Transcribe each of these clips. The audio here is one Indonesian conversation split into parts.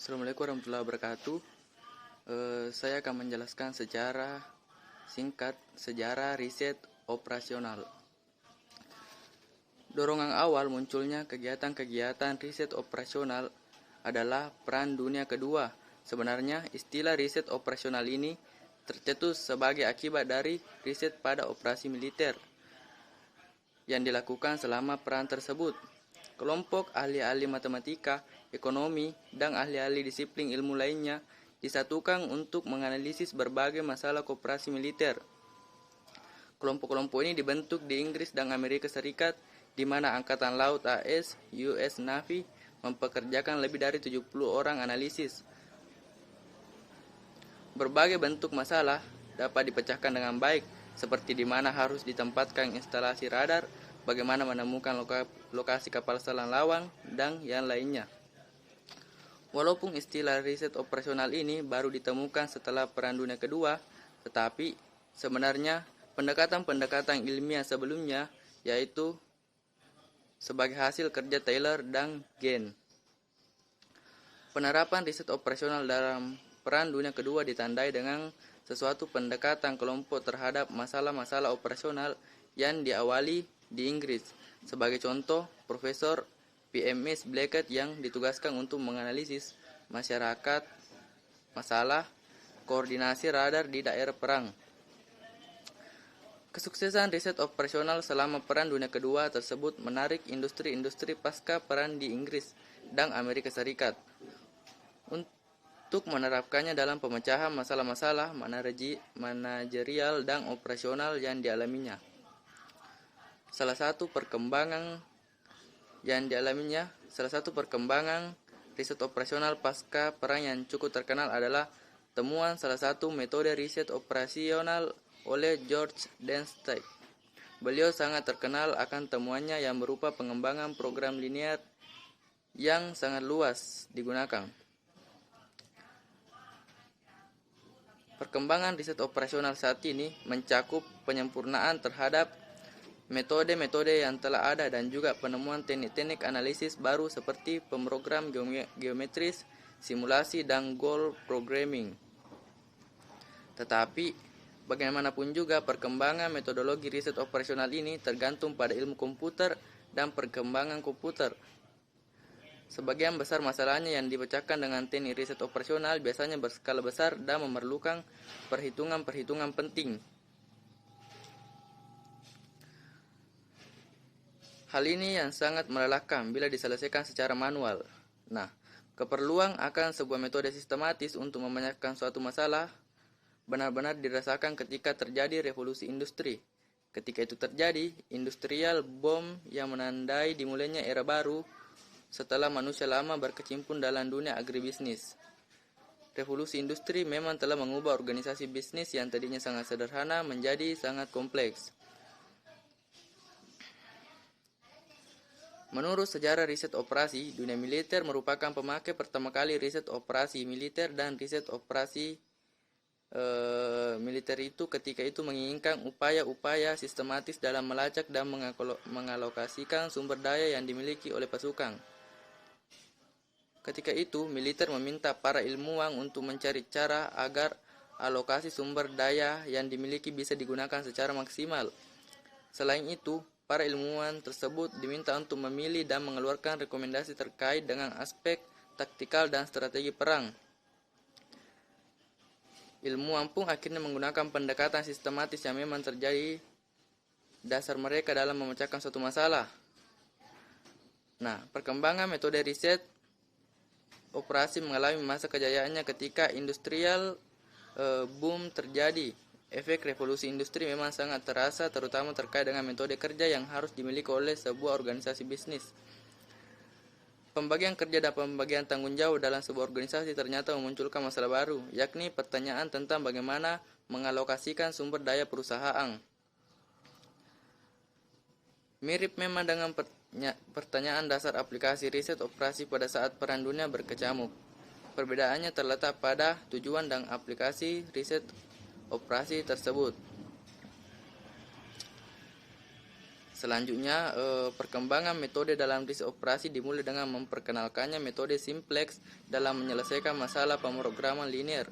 Assalamualaikum warahmatullahi wabarakatuh. Saya akan menjelaskan secara singkat sejarah riset operasional. Dorongan awal munculnya kegiatan-kegiatan riset operasional adalah Perang Dunia Kedua. Sebenarnya istilah riset operasional ini tercetus sebagai akibat dari riset pada operasi militer yang dilakukan selama perang tersebut. Kelompok ahli-ahli matematika, ekonomi, dan ahli-ahli disiplin ilmu lainnya disatukan untuk menganalisis berbagai masalah koperasi militer. Kelompok-kelompok ini dibentuk di Inggris dan Amerika Serikat, di mana Angkatan Laut AS, US Navy, mempekerjakan lebih dari 70 orang analisis. Berbagai bentuk masalah dapat dipecahkan dengan baik, seperti di mana harus ditempatkan instalasi radar, bagaimana menemukan lokasi kapal selam lawan, dan yang lainnya. Walaupun istilah riset operasional ini baru ditemukan setelah Perang Dunia Kedua, tetapi sebenarnya pendekatan-pendekatan ilmiah sebelumnya, yaitu sebagai hasil kerja Taylor dan Gen. Penerapan riset operasional dalam Perang Dunia Kedua ditandai dengan sesuatu pendekatan kelompok terhadap masalah-masalah operasional yang diawali di Inggris. Sebagai contoh, Profesor PMS Blackett yang ditugaskan untuk menganalisis masyarakat masalah koordinasi radar di daerah perang. Kesuksesan riset operasional selama Perang Dunia Kedua tersebut menarik industri-industri pasca perang di Inggris dan Amerika Serikat untuk menerapkannya dalam pemecahan masalah-masalah manajerial dan operasional yang dialaminya. Salah satu perkembangan riset operasional pasca perang yang cukup terkenal adalah temuan salah satu metode riset operasional oleh George Denstedt. Beliau sangat terkenal akan temuannya yang berupa pengembangan program linear yang sangat luas digunakan. Perkembangan riset operasional saat ini mencakup penyempurnaan terhadap metode-metode yang telah ada dan juga penemuan teknik-teknik analisis baru seperti pemrogram geometris, simulasi, dan goal programming. Tetapi, bagaimanapun juga perkembangan metodologi riset operasional ini tergantung pada ilmu komputer dan perkembangan komputer. Sebagian besar masalahnya yang dipecahkan dengan teknik riset operasional biasanya berskala besar dan memerlukan perhitungan-perhitungan penting. Hal ini yang sangat melelahkan bila diselesaikan secara manual. Nah, keperluan akan sebuah metode sistematis untuk memecahkan suatu masalah benar-benar dirasakan ketika terjadi revolusi industri. Ketika itu terjadi, industrial bomb yang menandai dimulainya era baru setelah manusia lama berkecimpung dalam dunia agribisnis. Revolusi industri memang telah mengubah organisasi bisnis yang tadinya sangat sederhana menjadi sangat kompleks. Menurut sejarah riset operasi, dunia militer merupakan pemakai pertama kali riset operasi militer, dan riset operasi militer itu ketika itu menginginkan upaya-upaya sistematis dalam melacak dan mengalokasikan sumber daya yang dimiliki oleh pasukan. Ketika itu, militer meminta para ilmuwan untuk mencari cara agar alokasi sumber daya yang dimiliki bisa digunakan secara maksimal. Selain itu, para ilmuwan tersebut diminta untuk memilih dan mengeluarkan rekomendasi terkait dengan aspek taktikal dan strategi perang. Ilmuwan pun akhirnya menggunakan pendekatan sistematis yang memang terjadi dasar mereka dalam memecahkan suatu masalah. Nah, perkembangan metode riset operasi mengalami masa kejayaannya ketika industrial boom terjadi. Efek revolusi industri memang sangat terasa, terutama terkait dengan metode kerja yang harus dimiliki oleh sebuah organisasi bisnis. Pembagian kerja dan pembagian tanggung jawab dalam sebuah organisasi ternyata memunculkan masalah baru, yakni pertanyaan tentang bagaimana mengalokasikan sumber daya perusahaan. Mirip memang dengan pertanyaan dasar aplikasi riset operasi pada saat Perang Dunia berkecamuk. Perbedaannya terletak pada tujuan dan aplikasi riset operasi tersebut. Selanjutnya, perkembangan metode dalam riset operasi dimulai dengan memperkenalkannya metode simplex dalam menyelesaikan masalah pemrograman linear.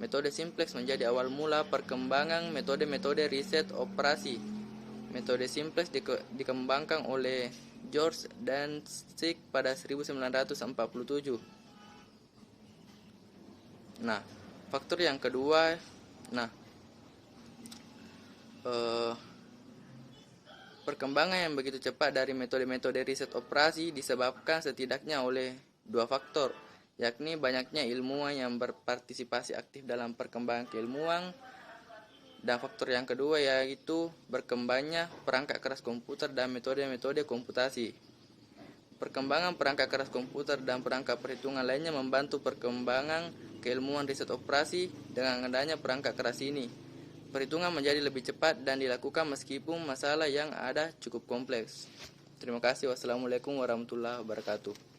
Metode simplex menjadi awal mula perkembangan metode-metode riset operasi. Metode simplex dikembangkan oleh George Dantzig pada 1947. Nah, faktor yang kedua, perkembangan yang begitu cepat dari metode-metode riset operasi disebabkan setidaknya oleh dua faktor, yakni banyaknya ilmuwan yang berpartisipasi aktif dalam perkembangan keilmuan, dan faktor yang kedua yaitu berkembangnya perangkat keras komputer dan metode-metode komputasi. Perkembangan perangkat keras komputer dan perangkat perhitungan lainnya membantu perkembangan keilmuan riset operasi. Dengan adanya perangkat keras ini, perhitungan menjadi lebih cepat dan dilakukan meskipun masalah yang ada cukup kompleks. Terima kasih. Wassalamualaikum warahmatullahi wabarakatuh.